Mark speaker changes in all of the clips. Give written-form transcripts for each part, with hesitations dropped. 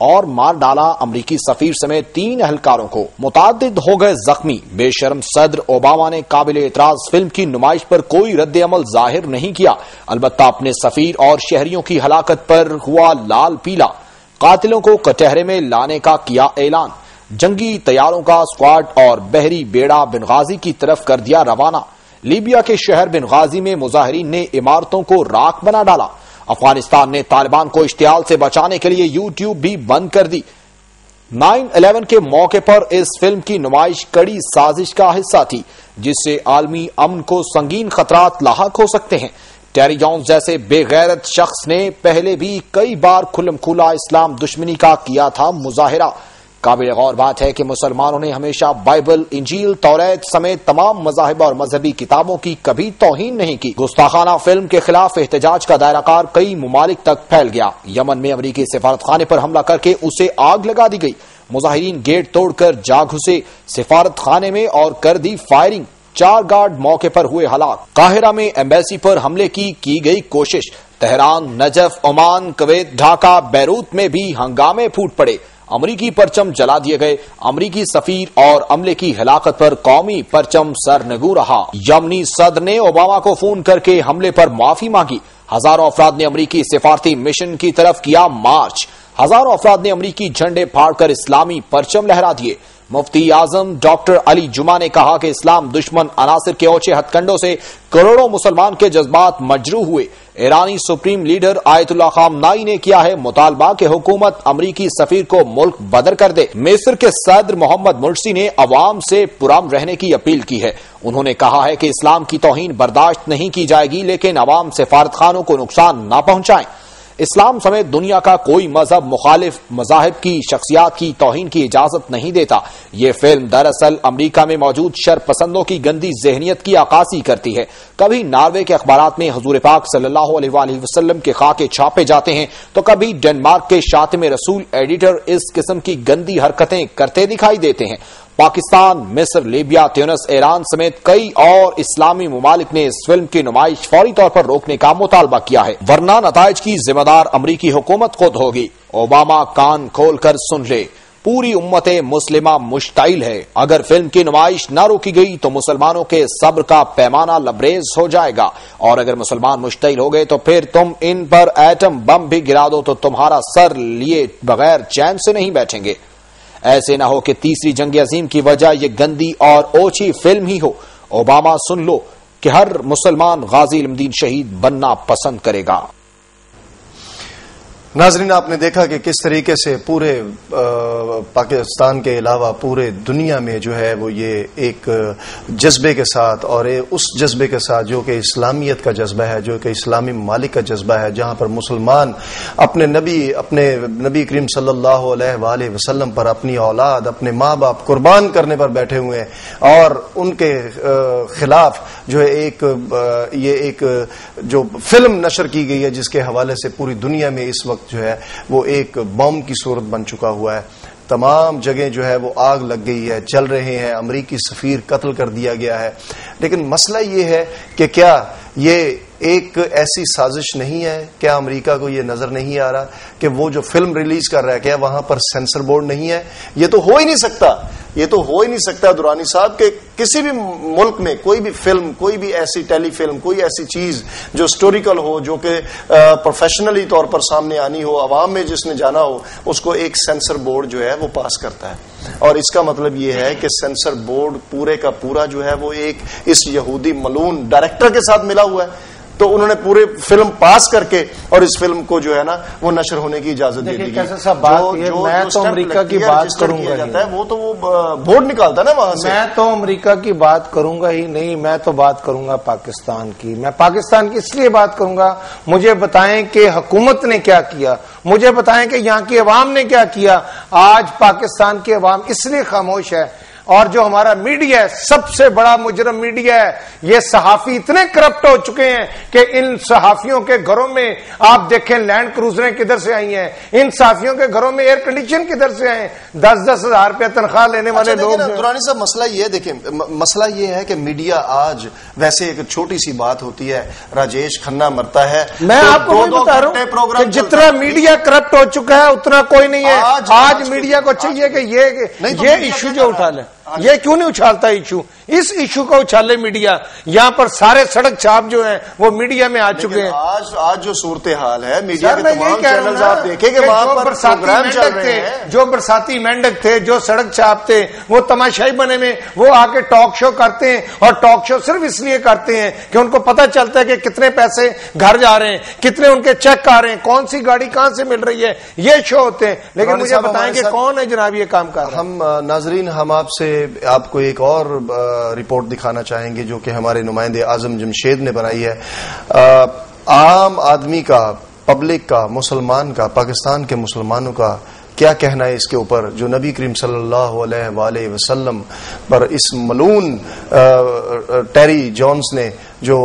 Speaker 1: اور مار ڈالا امریکی سفیر سمیت 3 اہلکاروں کو، متعدد ہو گئے زخمی۔ بے شرم صدر اوباما نے قابل اعتراض فلم کی نمائش پر کوئی رد عمل ظاہر نہیں کیا، البتہ اپنے سفیر اور شہریوں کی ہلاکت پر ہوا لال پیلا، قاتلوں کو کٹہرے میں لانے کا کیا اعلان، جنگی طیاروں کا اسکواڈ اور بحری بیڑا بنغازی کی طرف کر دیا روانہ، لیبیا کے شہر بنغازی میں مظاہرین نے عمارتوں کو راکھ بنا ڈالا، افغانستان نے طالبان کو اشتعال سے بچانے کے لیے یوٹیوب بھی بند کر دی۔ 9/11 کے موقع پر اس فلم کی نمائش کڑی سازش کا حصہ تھی جس سے عالمی امن کو سنگین خطرات لاحق ہو سکتے ہیں۔ ٹیری جونز جیسے بے غیرت شخص نے پہلے بھی کئی بار کھلم کھلا اسلام دشمنی کا کیا تھا مظاہرہ۔ قابل غور بات ہے کہ مسلمانوں نے ہمیشہ بائبل، انجیل، توریت سمیت تمام مذاہب اور مذہبی کتابوں کی کبھی توہین نہیں کی۔ گستاخانہ فلم کے خلاف احتجاج کا دائرہ کار کئی ممالک تک پھیل گیا۔ یمن میں امریکی سفارت خانے پر حملہ کر کے اسے آگ لگا دی گئی، مظاہرین گیٹ توڑ کر جا گھسے سفارت خانے میں اور کر دی فائرنگ، 4 گارڈ موقع پر ہوئے ہلاک۔ قاہرہ میں ایمبیسی پر حملے کی گئی کوشش، Tehran, Najaf, Oman, Kuwait, Dhaka, Beirut میں بھی ہنگامے پھوٹ پڑے، امریکی پرچم جلا دیے گئے، امریکی سفیر اور عملے کی ہلاکت پر قومی پرچم سرنگو رہا۔ یمنی صدر نے اوباما کو فون کر کے حملے پر معافی مانگی، ہزاروں افراد نے امریکی سفارتی مشن کی طرف کیا مارچ، ہزاروں افراد نے امریکی جھنڈے پھاڑ کر اسلامی پرچم لہرا دیے۔ مفتی اعظم ڈاکٹر علی جمعہ نے کہا کہ اسلام دشمن عناصر کے اوچھے ہتھ کنڈوں سے کروڑوں مسلمان کے جذبات مجروح ہوئے۔ ایرانی سپریم لیڈر آیت اللہ خامنائی نے کیا ہے مطالبہ کہ حکومت امریکی سفیر کو ملک بدر کر دے۔ مصر کے صدر محمد مرسی نے عوام سے پرامن رہنے کی اپیل کی ہے، انہوں نے کہا ہے کہ اسلام کی توہین برداشت نہیں کی جائے گی، لیکن عوام سفارت خانوں کو نقصان نہ پہنچائیں۔ اسلام سمیت دنیا کا کوئی مذہب مخالف مذاہب کی شخصیات کی توہین کی اجازت نہیں دیتا۔ یہ فلم دراصل امریکہ میں موجود شر پسندوں کی گندی ذہنیت کی عکاسی کرتی ہے۔ کبھی ناروے کے اخبارات میں حضور پاک صلی اللہ علیہ وآلہ وسلم کے خاکے چھاپے جاتے ہیں تو کبھی ڈنمارک کے شاتم رسول ایڈیٹر اس قسم کی گندی حرکتیں کرتے دکھائی دیتے ہیں۔ پاکستان، مصر، لیبیا، تیونس، ایران سمیت کئی اور اسلامی ممالک نے اس فلم کی نمائش فوری طور پر روکنے کا مطالبہ کیا ہے، ورنہ نتائج کی ذمہ دار امریکی حکومت خود ہوگی۔ اوباما کان کھول کر سن لے، پوری امت مسلمہ مشتعل ہے، اگر فلم کی نمائش نہ روکی گئی تو مسلمانوں کے صبر کا پیمانہ لبریز ہو جائے گا، اور اگر مسلمان مشتعل ہو گئے تو پھر تم ان پر ایٹم بم بھی گرا دو تو تمہارا سر لیے بغیر چین سے نہیں بیٹھیں گے۔ ایسے نہ ہو کہ تیسری جنگ عظیم کی وجہ یہ گندی اور اوچھی فلم ہی ہو۔ اوباما سن لو کہ ہر مسلمان غازی علم دین شہید بننا پسند کرے گا۔
Speaker 2: ناظرین، آپ نے دیکھا کہ کس طریقے سے پورے پاکستان کے علاوہ پورے دنیا میں جو ہے وہ یہ ایک جذبے کے ساتھ، اور اس جذبے کے ساتھ جو کہ اسلامیت کا جذبہ ہے، جو کہ اسلامی ممالک کا جذبہ ہے، جہاں پر مسلمان اپنے نبی کریم صلی اللہ علیہ وآلہ وسلم پر اپنی اولاد، اپنے ماں باپ قربان کرنے پر بیٹھے ہوئے ہیں، اور ان کے خلاف جو ہے یہ ایک جو فلم نشر کی گئی ہے جس کے حوالے سے پوری دنیا میں اس وقت جو ہے وہ ایک بم کی صورت بن چکا ہوا ہے، تمام جگہ جو ہے وہ آگ لگ گئی ہے، جل رہے ہیں، امریکی سفیر قتل کر دیا گیا ہے۔ لیکن مسئلہ یہ ہے کہ کیا یہ ایک ایسی سازش نہیں ہے؟ کیا امریکہ کو یہ نظر نہیں آ رہا کہ وہ جو فلم ریلیز کر رہا ہے کیا وہاں پر سینسر بورڈ نہیں ہے؟ یہ تو ہو ہی نہیں سکتا، یہ تو ہو ہی نہیں سکتا درانی صاحب کہ کسی بھی ملک میں کوئی بھی فلم، کوئی بھی ایسی ٹیلی فلم، کوئی ایسی چیز جو ہسٹوریکل ہو، جو کہ پروفیشنلی طور پر سامنے آنی ہو، عوام میں جس نے جانا ہو، اس کو ایک سینسر بورڈ جو ہے وہ پاس کرتا ہے۔ اور اس کا مطلب یہ ہے کہ سینسر بورڈ پورے کا پورا جو ہے وہ ایک اس یہودی ملعون ڈائریکٹر کے ساتھ ملا ہوا ہے، تو انہوں نے پورے فلم پاس کر کے اور اس فلم کو جو ہے نا وہ نشر ہونے کی اجازت دے دی گئی۔
Speaker 3: میں تو امریکہ کی بات کروں گا،
Speaker 2: وہ تو وہ بورڈ نکالتا نا وہاں سے۔
Speaker 3: میں تو امریکہ کی بات کروں گا ہی نہیں، میں تو بات کروں گا پاکستان کی۔ میں پاکستان کی اس لیے بات کروں گا، مجھے بتائیں کہ حکومت نے کیا کیا، مجھے بتائیں کہ یہاں کی عوام نے کیا کیا۔ آج پاکستان کی عوام اس لیے خاموش ہے اور جو ہمارا میڈیا ہے سب سے بڑا مجرم میڈیا ہے. یہ صحافی اتنے کرپٹ ہو چکے ہیں کہ ان صحافیوں کے گھروں میں آپ دیکھیں لینڈ کروزریں کدھر سے آئی ہیں, ان صحافیوں کے گھروں میں ایئر کنڈیشن کدھر سے آئے ہیں, 10-10 ہزار روپیہ تنخواہ لینے والے لوگ.
Speaker 2: درانی صاحب مسئلہ یہ دیکھیں, مسئلہ یہ ہے کہ میڈیا آج ویسے ایک چھوٹی سی بات ہوتی ہے, راجیش کھنہ مرتا ہے,
Speaker 3: میں آپ کو بتا رہا ہوں کہ جتنا میڈیا کرپٹ ہو چکا ہے اتنا کوئی نہیں ہے. آج میڈیا کو چاہیے کہ یہ ایشو جو اٹھا لے, یہ کیوں نہیں اچھالتا ایشو, اس ایشو کو اچھالے میڈیا. یہاں پر سارے سڑک چھاپ جو ہیں وہ میڈیا میں آ چکے ہیں.
Speaker 2: آج جو صورتحال ہے میڈیا کے تمام چینلز آپ دیکھیں کہ وہاں پر پروگرام چل رہے ہیں,
Speaker 3: جو برساتی مینڈک تھے, جو سڑک چھاپ تھے, وہ تماشائی بنے میں وہ آ کے ٹاک شو کرتے ہیں, اور ٹاک شو صرف اس لیے کرتے ہیں کہ ان کو پتہ چلتا ہے کہ کتنے پیسے گھر جا رہے ہیں, کتنے ان کے چیک آ رہے ہیں, کون سی گاڑی کہاں سے مل رہی ہے, یہ شو ہوتے ہیں. لیکن مجھے بتائیں کہ کون ہے جناب یہ کام کر رہا ہے.
Speaker 2: ہم ناظرین ہم آپ سے آپ کو ایک اور رپورٹ دکھانا چاہیں گے جو کہ ہمارے نمائندے اعظم جمشید نے بنائی ہے. عام آدمی کا, پبلک کا, مسلمان کا, پاکستان کے مسلمانوں کا کیا کہنا ہے اس کے اوپر جو نبی کریم صلی اللہ علیہ وآلہ وسلم پر اس ملعون ٹیری جونز نے جو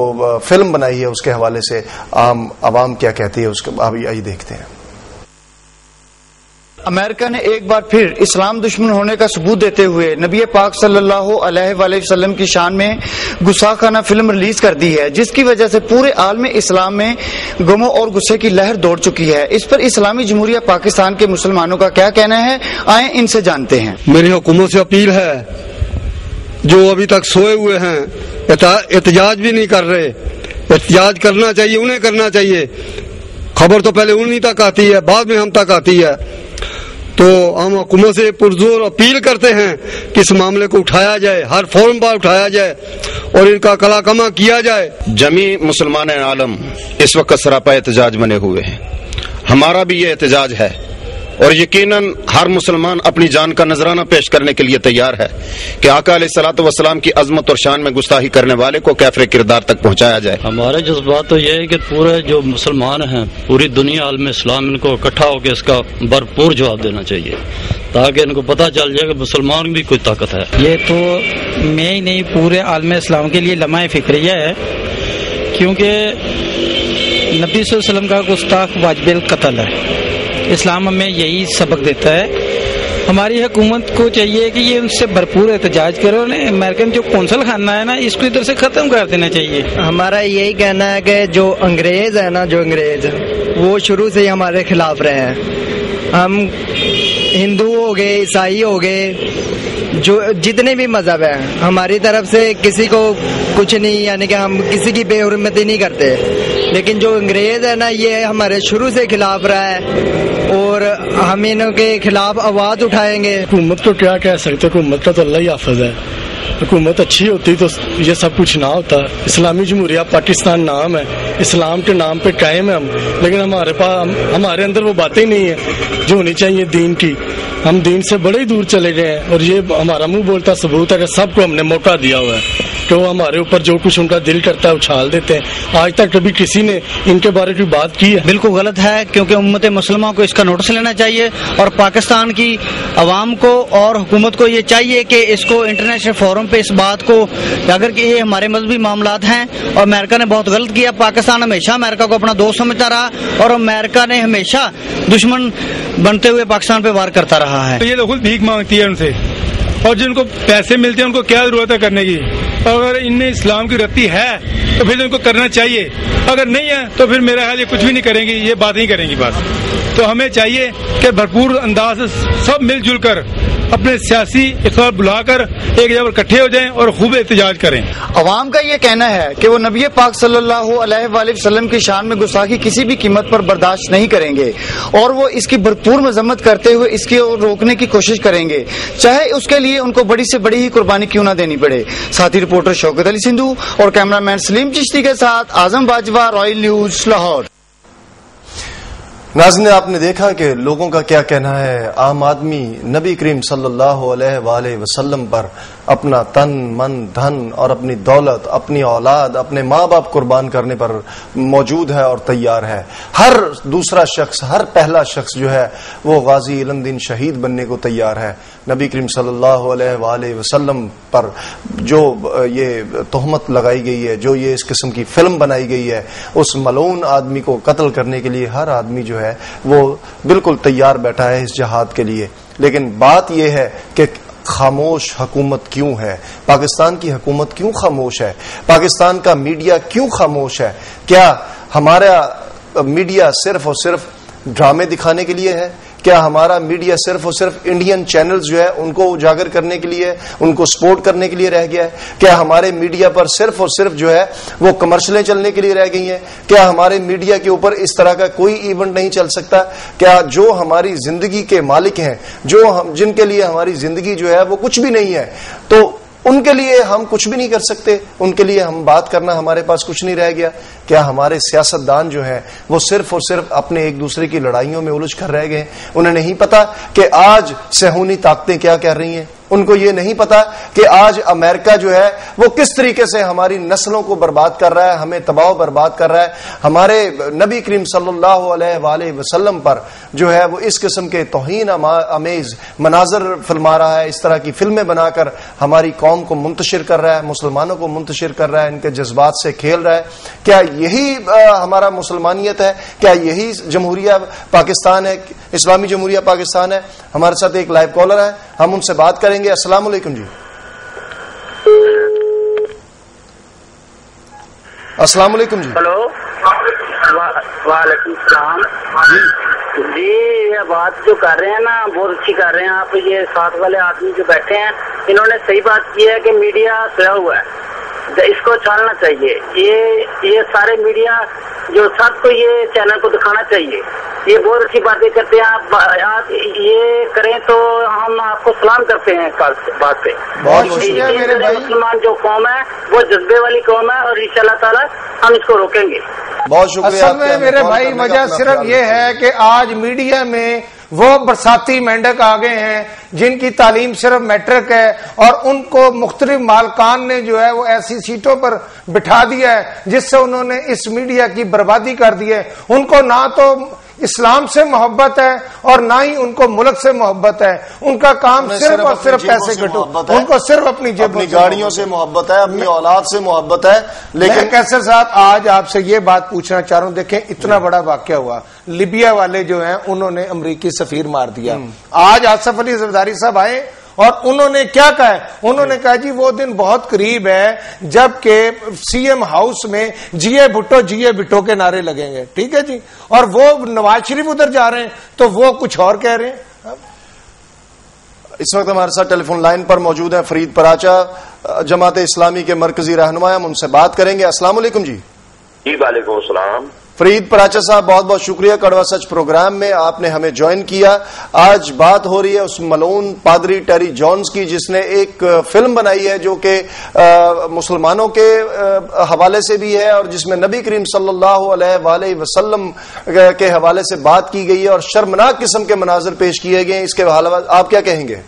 Speaker 2: فلم بنائی ہے اس کے حوالے سے عام عوام کیا کہتی ہے, اس کے آئیے دیکھتے ہیں.
Speaker 4: امریکہ نے ایک بار پھر اسلام دشمن ہونے کا ثبوت دیتے ہوئے نبی پاک صلی اللہ علیہ وآلہ وسلم کی شان میں گستاخانہ فلم ریلیز کر دی ہے, جس کی وجہ سے پورے عالم اسلام میں غم اور غصے کی لہر دوڑ چکی ہے. اس پر اسلامی جمہوریہ پاکستان کے مسلمانوں کا کیا کہنا ہے, آئیں ان سے جانتے ہیں.
Speaker 5: میری حکومت سے اپیل ہے, جو ابھی تک سوئے ہوئے ہیں, احتجاج بھی نہیں کر رہے, احتجاج کرنا چاہیے, انہیں کرنا چاہیے. خبر تو پہلے انہیں تک آتی ہے, بعد میں ہم تک آتی ہے. تو ہم حکومت سے پرزور اپیل کرتے ہیں کہ اس معاملے کو اٹھایا جائے, ہر فورم پر اٹھایا جائے اور ان کا کلا کما کیا جائے.
Speaker 6: جمی مسلمان عالم اس وقت سراپا احتجاج بنے ہوئے ہیں. ہمارا بھی یہ احتجاج ہے اور یقیناً ہر مسلمان اپنی جان کا نذرانہ پیش کرنے کے لیے تیار ہے کہ آقا علیہ الصلوۃ والسلام کی عظمت اور شان میں گستاخی کرنے والے کو کافر کردار تک پہنچایا جائے.
Speaker 7: ہمارے جذبات تو یہ ہے کہ پورے جو مسلمان ہیں, پوری دنیا عالم اسلام ان کو اکٹھا ہو کے اس کا بھرپور جواب دینا چاہیے تاکہ ان کو پتہ چل جائے کہ مسلمان بھی کوئی طاقت ہے.
Speaker 8: یہ تو میں ہی نہیں پورے عالم اسلام کے لیے لمحہ فکریہ ہے, کیونکہ نبی صلی اللہ علیہ وسلم کا گستاخ واجب القتل ہے. اسلام ہمیں یہی سبق دیتا ہے. ہماری حکومت کو چاہیے کہ یہ ان سے بھرپور احتجاج کرو, امریکن جو قونصل خانہ ہے نا اس کو ادھر سے ختم کر دینا چاہیے.
Speaker 9: ہمارا یہی کہنا ہے کہ جو انگریز ہے نا, جو انگریز وہ شروع سے ہی ہمارے خلاف رہے ہیں. ہم ہندو ہو گئے, عیسائی ہو گئے, جو جتنے بھی مذہب ہیں, ہماری طرف سے کسی کو کچھ نہیں, یعنی کہ ہم کسی کی بے حرمتی نہیں کرتے. لیکن جو انگریز ہے نا یہ ہمارے شروع سے خلاف رہا ہے اور ہم ان کے خلاف آواز اٹھائیں گے.
Speaker 5: حکومت کو کیا کہہ سکتے, حکومت کا تو اللہ ہی حافظ ہے. حکومت اچھی ہوتی تو یہ سب کچھ نہ ہوتا. اسلامی جمہوریہ پاکستان نام ہے, اسلام کے نام پہ قائم ہے ہم, لیکن ہمارے پاس ہمارے اندر وہ باتیں ہی نہیں ہیں جو ہونی چاہیے دین کی. ہم دین سے بڑے ہی دور چلے گئے ہیں اور یہ ہمارا منہ بولتا ثبوت ہے کہ سب کو ہم نے موقع دیا ہوا ہے کہ وہ ہمارے اوپر جو کچھ ان کا دل کرتا ہے اچھال دیتے ہیں. آج تک کبھی کسی نے ان کے بارے میں بات کی ہے؟
Speaker 8: بالکل غلط ہے, کیونکہ امت مسلمہ کو اس کا نوٹس لینا چاہیے اور پاکستان کی عوام کو اور حکومت کو یہ چاہیے کہ اس کو انٹرنیشنل فورم پہ اس بات کو, اگر کہ یہ ہمارے مذہبی معاملات ہیں اور امریکہ نے بہت غلط کیا. پاکستان ہمیشہ امریکہ کو اپنا دوست سمجھتا رہا اور امریکہ نے ہمیشہ دشمن بنتے ہوئے پاکستان پہ وار کرتا رہا ہے.
Speaker 10: یہ تو خود بھیک مانگتی ہے ان سے, اور جن کو پیسے ملتے ہیں ان کو کیا ضرورت ہے کرنے کی. اگر ان میں اسلام کی رتی ہے تو پھر ان کو کرنا چاہیے, اگر نہیں ہے تو پھر میرا خیال یہ کچھ بھی نہیں کریں گی, یہ بات نہیں کریں گی. بس تو ہمیں چاہیے کہ بھرپور انداز سے سب مل جل کر اپنے سیاسی اختلاف بلا کر ایک جگہ پر اکٹھے ہو جائیں اور خوب احتجاج کریں.
Speaker 4: عوام کا یہ کہنا ہے کہ وہ نبی پاک صلی اللہ علیہ وآلہ وسلم کی شان میں گستاخی کسی بھی قیمت پر برداشت نہیں کریں گے اور وہ اس کی بھرپور مذمت کرتے ہوئے اس کی روکنے کی کوشش کریں گے, چاہے اس کے لیے ان کو بڑی سے بڑی ہی قربانی کیوں نہ دینی پڑے. ساتھی رپورٹر شوکت علی سندھو اور کیمرہ مین سلیم چشتی کے ساتھ اعظم باجوہ, رائل نیوز, لاہور.
Speaker 2: ناظرین آپ نے دیکھا کہ لوگوں کا کیا کہنا ہے. عام آدمی نبی کریم صلی اللہ علیہ وآلہ وسلم پر اپنا تن من دھن اور اپنی دولت, اپنی اولاد, اپنے ماں باپ قربان کرنے پر موجود ہے اور تیار ہے. ہر دوسرا شخص, ہر پہلا شخص جو ہے وہ غازی علم دین شہید بننے کو تیار ہے. نبی کریم صلی اللہ علیہ وآلہ وسلم پر جو یہ تہمت لگائی گئی ہے، جو یہ اس قسم کی فلم بنائی گئی ہے، اس ملعون آدمی کو قتل کرنے کے لیے ہر آدمی جو ہے وہ بالکل تیار بیٹھا ہے اس جہاد کے لیے. لیکن بات یہ ہے کہ خاموش حکومت کیوں ہے؟ پاکستان کی حکومت کیوں خاموش ہے؟ پاکستان کا میڈیا کیوں خاموش ہے؟ کیا ہمارا میڈیا صرف اور صرف ڈرامے دکھانے کے لیے ہے؟ کیا ہمارا میڈیا صرف اور صرف انڈین چینلز جو ہے ان کو اجاگر کرنے کے لیے، ان کو سپورٹ کرنے کے لیے رہ گیا ہے؟ کیا ہمارے میڈیا پر صرف اور صرف جو ہے وہ کمرشلیں چلنے کے لیے رہ گئی ہیں؟ کیا ہمارے میڈیا کے اوپر اس طرح کا کوئی ایونٹ نہیں چل سکتا؟ کیا جو ہماری زندگی کے مالک ہیں، جن کے لیے ہماری زندگی جو ہے وہ کچھ بھی نہیں ہے، تو ان کے لیے ہم کچھ بھی نہیں کر سکتے؟ ان کے لیے ہم بات کرنا ہمارے پاس کچھ نہیں رہ گیا؟ کیا ہمارے سیاستدان جو ہیں وہ صرف اور صرف اپنے ایک دوسرے کی لڑائیوں میں الجھ کر رہ گئے؟ انہیں نہیں پتا کہ آج صہیونی طاقتیں کیا کہہ رہی ہیں؟ ان کو یہ نہیں پتا کہ آج امریکہ جو ہے وہ کس طریقے سے ہماری نسلوں کو برباد کر رہا ہے، ہمیں تباہ و برباد کر رہا ہے، ہمارے نبی کریم صلی اللہ علیہ وآلہ وسلم پر جو ہے وہ اس قسم کے توہین آمیز مناظر فلما رہا ہے، اس طرح کی فلمیں بنا کر ہماری قوم کو منتشر کر رہا ہے، مسلمانوں کو منتشر کر رہا ہے، ان کے جذبات سے کھیل رہا ہے. کیا یہی ہمارا مسلمانیت ہے؟ کیا یہی جمہوریہ پاکستان ہے، اسلامی جمہوریہ پاکستان ہے؟ ہمارے ساتھ ایک لائیو کالر ہے، ہم ان سے بات کریں گے. السلام علیکم جی. السلام علیکم جی.
Speaker 11: ہلو، وعلیکم السلام. جی یہ بات جو کر رہے ہیں نا بہت اچھی کر رہے ہیں آپ. یہ ساتھ والے آدمی جو بیٹھے ہیں انہوں نے صحیح بات کی ہے کہ میڈیا سویا ہوا ہے، اس کو چھالنا چاہیے. یہ سارے میڈیا جو سب کو یہ چینل کو دکھانا چاہیے. یہ بہت اچھی باتیں کرتے ہیں آپ یہ کریں تو ہم آپ کو سلام کرتے ہیں بات پہ. مسلمان جو قوم ہے وہ جذبے والی قوم ہے اور انشاءاللہ تعالی ہم اس کو روکیں گے.
Speaker 2: بہت شکریہ.
Speaker 3: اصل میں میرے بھائی وجہ صرف یہ ہے کہ آج میڈیا میں وہ برساتی مینڈک آ گئے ہیں جن کی تعلیم صرف میٹرک ہے، اور ان کو مختلف مالکان نے جو ہے وہ ایسی سیٹوں پر بٹھا دیا ہے جس سے انہوں نے اس میڈیا کی بربادی کر دی ہے. ان کو نہ تو اسلام سے محبت ہے اور نہ ہی ان کو ملک سے محبت ہے. ان کا کام صرف اور صرف پیسے کٹو، ان کو صرف اپنی
Speaker 2: گاڑیوں سے محبت ہے، اپنی اولاد سے محبت ہے. لیکن
Speaker 3: کیسر صاحب آج آپ سے یہ بات پوچھنا چاہ رہا ہوں، دیکھیں اتنا بڑا واقعہ ہوا، لیبیا والے جو ہیں انہوں نے امریکی سفیر مار دیا. آج آصف علی زرداری صاحب آئے اور انہوں نے کیا کہا ہے؟ انہوں نے کہا جی وہ دن بہت قریب ہے جب کہ سی ایم ہاؤس میں جیے بھٹو کے نعرے لگیں گے. ٹھیک ہے جی، اور وہ نواز شریف ادھر جا رہے ہیں تو وہ کچھ اور کہہ رہے ہیں.
Speaker 2: اس وقت ہمارے ساتھ ٹیلی فون لائن پر موجود ہیں فرید پراچا، جماعت اسلامی کے مرکزی رہنما، ہم ان سے بات کریں گے. السلام علیکم جی.
Speaker 12: جی وعلیکم السلام.
Speaker 2: فرید پراچا صاحب بہت بہت شکریہ، کڑوا سچ پروگرام میں آپ نے ہمیں جوائن کیا. آج بات ہو رہی ہے اس ملعون پادری ٹیری جونز کی جس نے ایک فلم بنائی ہے جو کہ مسلمانوں کے حوالے سے بھی ہے اور جس میں نبی کریم صلی اللہ علیہ وآلہ وسلم کے حوالے سے بات کی گئی ہے اور شرمناک قسم کے مناظر پیش کیے گئے ہیں. اس کے حوالے آپ کیا کہیں گے؟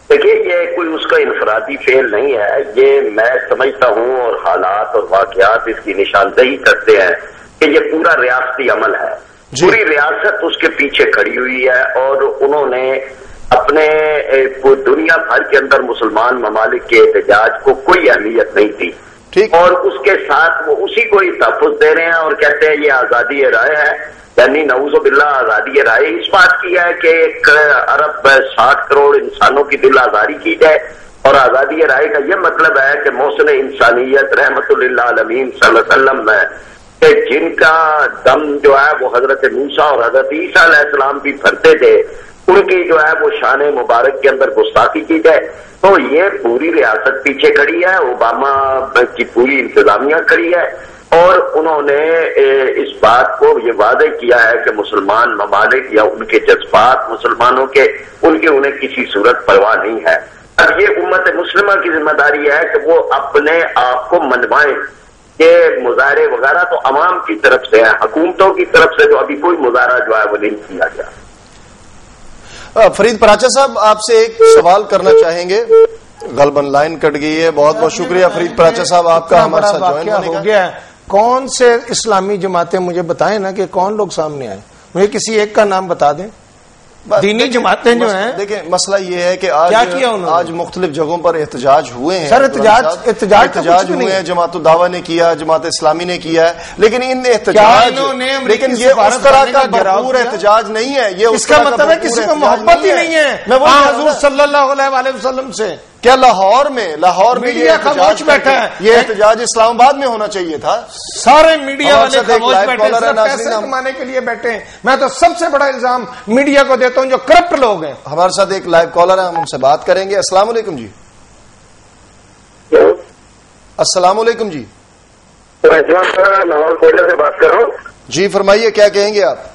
Speaker 12: دیکھیے یہ کوئی اس کا انفرادی فعل نہیں ہے، یہ میں سمجھتا ہوں اور حالات اور واقعات اس کی نشاندہی کرتے ہیں کہ یہ پورا ریاستی عمل ہے. پوری ریاست اس کے پیچھے کھڑی ہوئی ہے اور انہوں نے اپنے دنیا بھر کے اندر مسلمان ممالک کے احتجاج کو کوئی اہمیت نہیں دی اور اس کے ساتھ وہ اسی کو ہی تحفظ دے رہے ہیں اور کہتے ہیں یہ آزادی رائے ہے. یعنی نعوذ باللہ آزادی رائے اس بات کی ہے کہ 1.60 کروڑ انسانوں کی دل آزاری کی جائے، اور آزادی رائے کا یہ مطلب ہے کہ محسن انسانیت رحمت للعالمین صلی اللہ علیہ وسلم کہ جن کا دم جو ہے وہ حضرت موسیٰ اور حضرت عیسیٰ علیہ السلام بھی بھرتے تھے، ان کی جو ہے وہ شان مبارک کے اندر گستاخی کی جائے. تو یہ پوری ریاست پیچھے کھڑی ہے، اوباما کی پوری انتظامیہ کھڑی ہے اور انہوں نے اس بات کو یہ واضح کیا ہے کہ مسلمان ممالک یا ان کے جذبات مسلمانوں کے انہیں کسی صورت پرواہ نہیں ہے. اب یہ امت مسلمہ کی ذمہ داری ہے کہ وہ اپنے آپ کو منوائیں. یہ مظاہرے وغیرہ تو عوام کی طرف سے ہے، حکومتوں کی طرف سے تو ابھی کوئی مظاہرہ جو ہے وہ نہیں کیا گیا.
Speaker 2: فرید پراچا صاحب آپ سے ایک سوال کرنا چاہیں گے، غالباً لائن کٹ گئی ہے. بہت بہت شکریہ فرید پراچا صاحب آپ کا ہمارے ساتھ جوائن ہونے کا.
Speaker 3: گیا کون سے اسلامی جماعتیں مجھے بتائیں نا کہ کون لوگ سامنے آئے، مجھے کسی ایک کا نام بتا دیں. دینی جماعتیں جو ہیں،
Speaker 2: دیکھیں مسئلہ یہ ہے کہ آج مختلف جگہوں پر احتجاج ہوئے ہیں.
Speaker 3: سر احتجاج
Speaker 2: ہوئے ہیں، جماعت الدعوہ نے کیا، جماعت اسلامی نے کیا ہے، لیکن ان لیکن یہ اس طرح کا بھرپور احتجاج نہیں ہے. یہ
Speaker 3: اس کا مطلب ہے کسی کو محبت ہی نہیں ہے حضور صلی اللہ علیہ وسلم سے.
Speaker 2: کیا لاہور میں
Speaker 3: میڈیا خاموش بیٹھا ہے؟
Speaker 2: یہ احتجاج اسلام آباد میں ہونا چاہیے تھا.
Speaker 3: سارے میڈیا والے خاموش بیٹھے ہیں، پیسے کمانے کے لیے بیٹھے ہیں. میں تو سب سے بڑا الزام میڈیا کو دیتا ہوں جو کرپٹ لوگ ہیں.
Speaker 2: ہمارے ساتھ ایک لائیو کالر ہے، ہم ان سے بات کریں گے. السلام علیکم جی. السلام علیکم جی.
Speaker 13: لاہور کوئٹہ سے بات کر رہا ہوں.
Speaker 2: جی فرمائیے، کیا کہیں گے آپ؟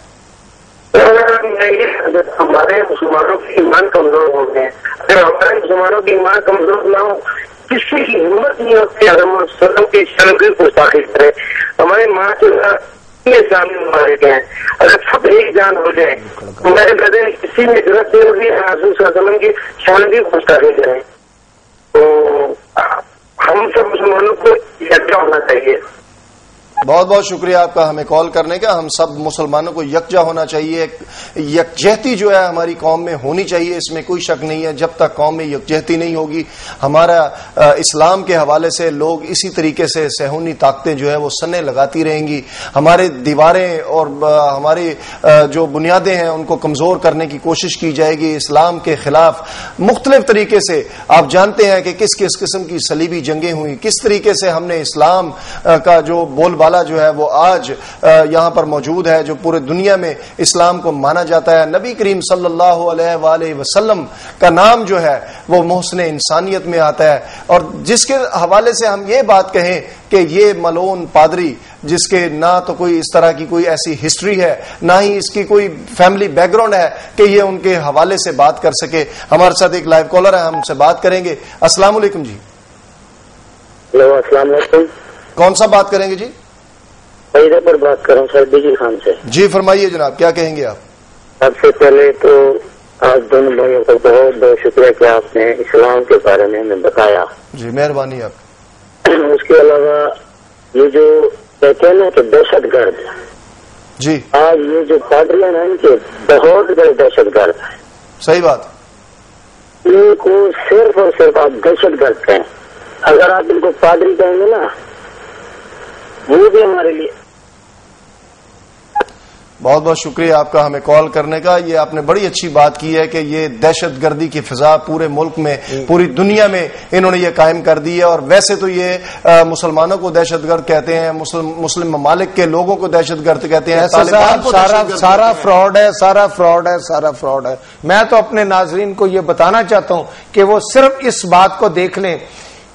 Speaker 13: ہمارے مسلمانوں کی ایمان کمزور ہو گئے ہیں. اگر ہمارے مسلمانوں کی ایمان کمزور نہ ہو، کسی کی ہمت نہیں ہوتی وسلم کی شرم کی گستاخی کرے. ہمارے ماں کے سامنے مارے گئے ہیں. اگر سب ایک جان ہو جائے، میرے بدن کسی میں ضرورت نہیں ہوگی حضور صلی اللہ علیہ وسلم کی شان کی گستاخی کریں. تو ہم سب مسلمانوں کو یکجا ہونا چاہیے.
Speaker 2: بہت بہت شکریہ آپ کا ہمیں کال کرنے کا. ہم سب مسلمانوں کو یکجا ہونا چاہیے. یکجہتی جو ہے ہماری قوم میں ہونی چاہیے، اس میں کوئی شک نہیں ہے. جب تک قوم میں یکجہتی نہیں ہوگی، ہمارا اسلام کے حوالے سے لوگ اسی طریقے سے صہیونی طاقتیں جو ہے وہ سنے لگاتی رہیں گی. ہمارے دیواریں اور ہماری جو بنیادیں ہیں ان کو کمزور کرنے کی کوشش کی جائے گی. اسلام کے خلاف مختلف طریقے سے آپ جانتے ہیں کہ کس کس قسم کی صلیبی جنگیں ہوئی، کس طریقے سے ہم نے اسلام کا جو بول بالا جو ہے وہ آج یہاں پر موجود ہے، جو پورے دنیا میں اسلام کو مانا جاتا ہے. نبی کریم صلی اللہ علیہ وآلہ وسلم کا نام جو ہے وہ محسن انسانیت میں آتا ہے. اور جس کے حوالے سے ہم یہ بات کہیں کہ یہ ملعون پادری، جس کے نہ تو کوئی اس طرح کی کوئی ایسی ہسٹری ہے، نہ ہی اس کی کوئی فیملی بیک گراؤنڈ ہے کہ یہ ان کے حوالے سے بات کر سکے. ہمارے ساتھ ایک لائیو کالر ہے، ہم سے بات کریں گے. السلام علیکم جی.
Speaker 13: ہلو السلام علیکم.
Speaker 2: کون سا بات کریں گے جی؟
Speaker 13: ادھر پر بات کر رہا ہوں سر، بیجی خان سے.
Speaker 2: جی فرمائیے جناب، کیا کہیں گے آپ؟
Speaker 13: سب سے پہلے تو آپ دونوں بھائیوں کا بہت بہت شکریہ کہ آپ نے اسلام کے بارے میں ہمیں بتایا.
Speaker 2: جی مہربانی آپ.
Speaker 13: اس کے علاوہ یہ جو کہتے ہیں نا کہ دہشت گرد،
Speaker 2: جی
Speaker 13: آج یہ جو پادری ہیں ان کے بہت بڑے دہشت گرد ہیں.
Speaker 2: صحیح بات.
Speaker 13: ان کو صرف اور صرف آپ دہشت گرد کہیں. اگر آپ ان کو پادری کہیں گے نا، وہ بھی ہمارے لیے.
Speaker 2: بہت بہت شکریہ آپ کا ہمیں کال کرنے کا. یہ آپ نے بڑی اچھی بات کی ہے کہ یہ دہشت گردی کی فضا پورے ملک میں، پوری دنیا میں انہوں نے یہ قائم کر دی ہے. اور ویسے تو یہ مسلمانوں کو دہشت گرد کہتے ہیں، مسلم ممالک کے لوگوں کو دہشت گرد کہتے ہیں.
Speaker 3: سارا فراڈ ہے، سارا فراڈ ہے، سارا فراڈ ہے. میں تو اپنے ناظرین کو یہ بتانا چاہتا ہوں کہ وہ صرف اس بات کو دیکھ لیں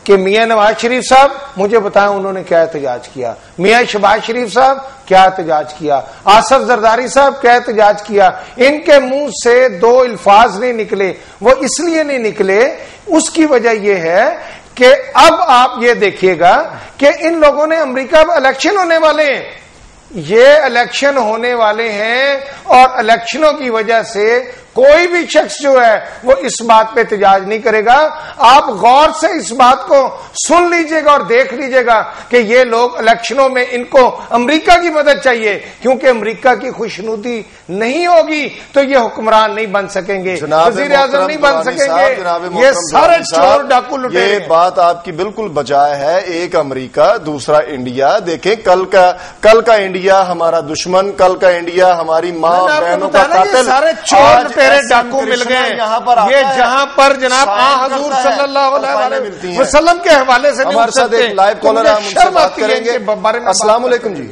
Speaker 3: کہ میاں نواز شریف صاحب مجھے بتائیں انہوں نے کیا احتجاج کیا، میاں شہباز شریف صاحب کیا احتجاج کیا، آصف زرداری صاحب کیا احتجاج کیا. ان کے منہ سے دو الفاظ نہیں نکلے. وہ اس لیے نہیں نکلے، اس کی وجہ یہ ہے کہ اب آپ یہ دیکھیے گا کہ ان لوگوں نے امریکہ میں الیکشن ہونے والے ہیں، یہ الیکشن ہونے والے ہیں، اور الیکشنوں کی وجہ سے کوئی بھی شخص جو ہے وہ اس بات پہ احتجاج نہیں کرے گا. آپ غور سے اس بات کو سن لیجئے گا اور دیکھ لیجئے گا کہ یہ لوگ الیکشنوں میں ان کو امریکہ کی مدد چاہیے، کیونکہ امریکہ کی خوشنودی نہیں ہوگی تو یہ حکمران نہیں بن سکیں گے، وزیر اعظم نہیں بن سکیں گے. یہ سارے چور ڈاکو لٹیرے.
Speaker 2: یہ بات آپ کی بالکل بجائے ہے. ایک امریکہ، دوسرا انڈیا. دیکھیں کل کا انڈیا ہمارا دشمن، کل کا انڈیا ہماری ماں بہنوں کا قاتل.
Speaker 3: سارے چور ڈاکو مل گئے. یہ جہاں پر جناب حضور صلی اللہ علیہ وسلم کے حوالے سے
Speaker 2: ہمارے ساتھ ایک لائیو کالر ہے، ہم ان سے بات کریں گے. السلام علیکم جی.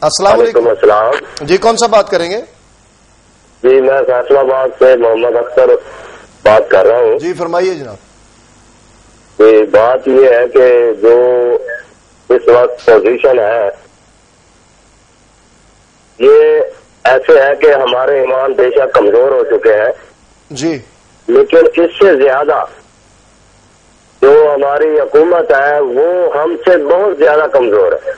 Speaker 2: السلام علیکم. جی کون سا بات کریں گے؟
Speaker 13: جی میں فیصلہ آباد سے محمد اختر بات کر رہا ہوں.
Speaker 2: جی فرمائیے جناب.
Speaker 13: بات یہ ہے کہ جو اس وقت پوزیشن ہے یہ ایسے ہے کہ ہمارے ایمان بے شک کمزور ہو چکے ہیں
Speaker 2: جی،
Speaker 13: لیکن اس سے زیادہ جو ہماری حکومت ہے وہ ہم سے بہت زیادہ کمزور ہے.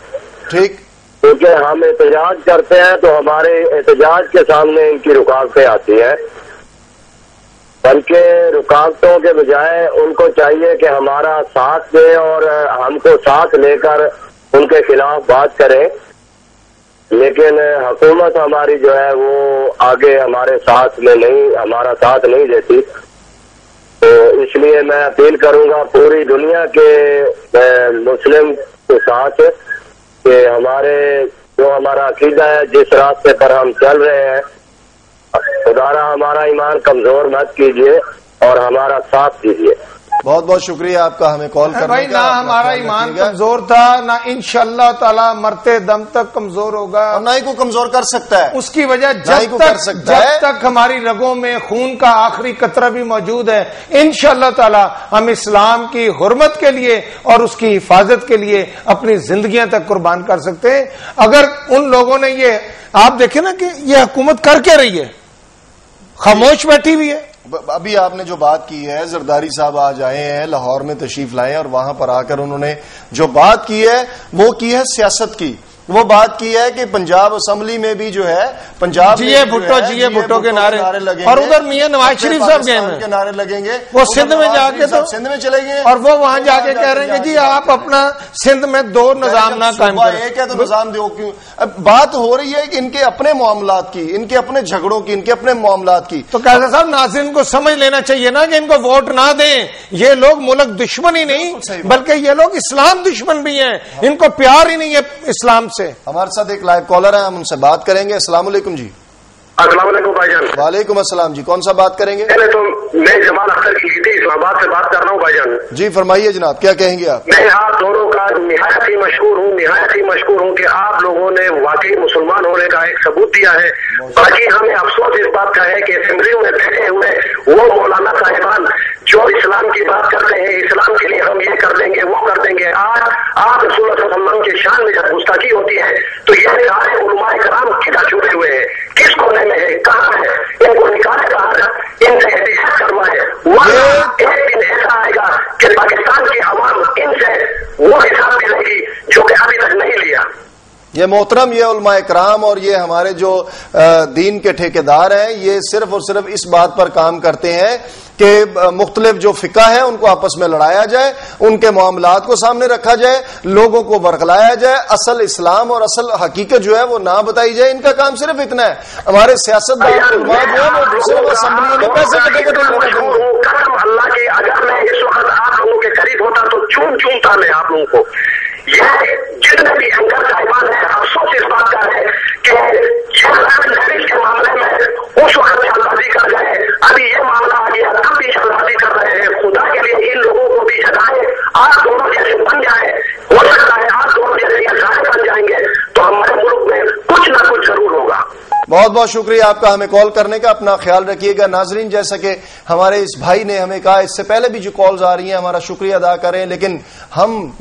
Speaker 2: ٹھیک.
Speaker 13: کیونکہ ہم احتجاج کرتے ہیں تو ہمارے احتجاج کے سامنے ان کی رکاوٹیں آتی ہیں، بلکہ رکاوٹوں کے بجائے ان کو چاہیے کہ ہمارا ساتھ دیں اور ہم کو ساتھ لے کر ان کے خلاف بات کریں. لیکن حکومت ہماری جو ہے وہ آگے ہمارے ساتھ میں نہیں، ہمارا ساتھ نہیں دیتی. تو اس لیے میں اپیل کروں گا پوری دنیا کے مسلم کے ساتھ کہ ہمارا عقیدہ ہے، جس راستے پر ہم چل رہے ہیں، خدارا ہمارا ایمان کمزور مت کیجیے اور ہمارا ساتھ دیجیے.
Speaker 2: بہت بہت شکریہ آپ کا ہمیں کال کرنے کا.
Speaker 3: بھائی نہ ہمارا ایمان کمزور تھا، نہ انشاءاللہ تعالی مرتے دم تک کمزور ہوگا،
Speaker 2: اور نہ ہی کو کمزور کر سکتا ہے.
Speaker 3: اس کی وجہ جب تک ہماری رگوں میں خون کا آخری قطرہ بھی موجود ہے، انشاءاللہ تعالی ہم اسلام کی حرمت کے لیے اور اس کی حفاظت کے لیے اپنی زندگیاں تک قربان کر سکتے ہیں. اگر ان لوگوں نے یہ آپ دیکھیں نا کہ یہ حکومت کر کے رہی ہے، خاموش بیٹھی ہوئی ہے.
Speaker 2: ابھی آپ نے جو بات کی ہے، زرداری صاحب آج آئے ہیں، لاہور میں تشریف لائے اور وہاں پر آ کر انہوں نے جو بات کی ہے وہ کی ہے سیاست کی. وہ بات کی ہے کہ پنجاب اسمبلی میں بھی جو ہے پنجاب
Speaker 3: جیے بھٹو کے نعرے
Speaker 2: لگیں
Speaker 3: اور ادھر میاں نواز شریف صاحب گئے
Speaker 2: کے نعرے لگیں گے،
Speaker 3: وہ سندھ میں جا کے تو
Speaker 2: سندھ میں چلے گئے
Speaker 3: اور وہ وہاں جا کے کہہ رہے ہیں کہ جی آپ اپنا سندھ میں 2 نظام نہ قائم کریں.
Speaker 2: ایک ہے تو نظام دو. کیوں اب بات ہو رہی ہے کہ ان کے اپنے معاملات کی، ان کے اپنے جھگڑوں کی، ان کے اپنے معاملات کی.
Speaker 3: تو قاضی صاحب ناظرین کو سمجھ لینا چاہیے نا کہ ان کو ووٹ نہ دیں. یہ لوگ ملک دشمن ہی نہیں بلکہ یہ لوگ اسلام دشمن بھی ہیں، ان کو پیار ہی نہیں ہے اسلام سے.
Speaker 2: ہمارے ساتھ ایک لائیو کالر ہے، ہم ان سے بات کریں گے. السلام علیکم جی.
Speaker 13: السلام علیکم بھائی جان.
Speaker 2: وعلیکم السلام جی. کون سا بات کریں گے؟
Speaker 13: پہلے تو میں جمال اختر کی اسلام آباد سے بات کر رہا ہوں بھائی جان.
Speaker 2: جی فرمائیے جناب، کیا کہیں گے آپ؟
Speaker 13: میں آپ دونوں کا نہایت ہی مشکور ہوں کہ آپ لوگوں نے واقعی مسلمان ہونے کا ایک ثبوت دیا ہے. باقی ہمیں افسوس اس بات کا ہے کہ اسمبلیوں میں بیٹھے ہوئے وہ مولانا صاحبان جو اسلام کی بات کرتے ہیں، اسلام کے لیے ہم یہ کر دیں گے وہ کر دیں گے، آج آپ رسول اللہ صلی اللہ علیہ وسلم کی شان میں جب گستاخی ہوتی ہے تو یہ سارے علماء کرام کدھر چھپے ہوئے ہیں، کس کونے میں ہے، کہاں ہے، ان کو نکالے کہاں ہے، ان سے احتجاج کروائے. ورنہ ایک دن ایسا آئے گا کہ پاکستان کی عوام ان سے وہ حساب لے گی جو کہ ابھی تک نہیں لیا.
Speaker 2: یہ محترم، یہ علماء اکرام اور یہ ہمارے جو دین کے ٹھیکیدار ہیں، یہ صرف اور صرف اس بات پر کام کرتے ہیں کہ مختلف جو فقہ ہیں ان کو آپس میں لڑایا جائے، ان کے معاملات کو سامنے رکھا جائے، لوگوں کو برگلایا جائے، اصل اسلام اور اصل حقیقت جو ہے وہ نہ بتائی جائے. ان کا کام صرف اتنا ہے. ہمارے سیاست دان علماء جو ہے وہ دوسرے اسمبلیوں میں پیسے
Speaker 13: قسم اللہ کی اگر میں اس وقت آپ لوگوں کے قریب ہوتا تو چومتا میں آپ لوگوں کو. یہ جتنے بھی اینکر صاحبان ہیں، افسوس اس بات کا ہے کہ کے معاملے میں اس وقت جلدبازی کر گئے، ابھی یہ معاملہ آ گیا تب بھی جلدبازی کر رہے ہیں. خدا کے لیے ان لوگوں کو بھی جگائے، آپ دونوں جیسے بن جائیں. ہو سکتا ہے آپ دونوں جیسے یہ سارے بن جائیں گے تو ہمارے ملک میں کچھ نہ کچھ ضرور ہوگا.
Speaker 2: بہت بہت شکریہ آپ کا ہمیں کال کرنے کا. اپنا خیال رکھیے گا. ناظرین، جیسا کہ ہمارے اس بھائی نے ہمیں کہا، اس سے پہلے بھی جو کالز آ رہی ہیں ہمارا شکریہ ادا کریں، لیکن